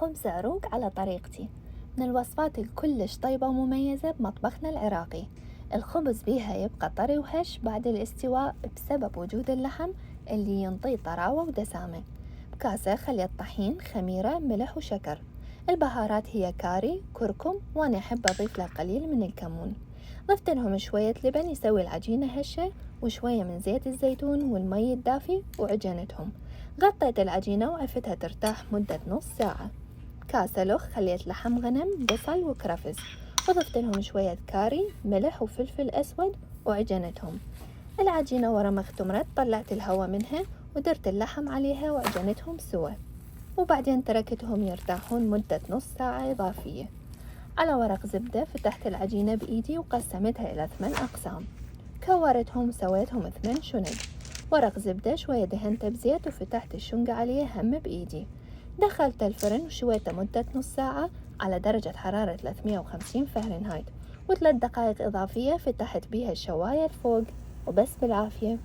خبز عروق على طريقتي، من الوصفات الكلش طيبة ومميزة بمطبخنا العراقي. الخبز بيها يبقى طري وهش بعد الاستواء بسبب وجود اللحم اللي ينطي طراوة ودسامة. بكاسة خليت طحين، خميرة، ملح وشكر. البهارات هي كاري، كركم، وأنا أحب أضيف له قليل من الكمون. ضفت لهم شوية لبن يسوي العجينة هشة، وشوية من زيت الزيتون والمي الدافي وعجنتهم. غطيت العجينة وعفتها ترتاح مدة نص ساعة. كاسة لخ خليت لحم غنم، بصل وكرفس، وضفت لهم شوية كاري، ملح وفلفل أسود وعجنتهم. العجينة ورا ما اختمرت طلعت الهواء منها ودرت اللحم عليها وعجنتهم سوا، وبعدين تركتهم يرتاحون مدة نص ساعة إضافية. على ورق زبدة فتحت العجينة بإيدي وقسمتها إلى 8 أقسام، كورتهم وسويتهم 8 شنق. ورق زبدة شوية دهنته بزيت وفتحت الشنقة عليه هم بإيدي. دخلت الفرن وشويته مدة نص ساعة على درجة حرارة 350 فهرنهايت، و3 دقائق إضافية فتحت بيها الشواية الفوق. وبس بالعافية.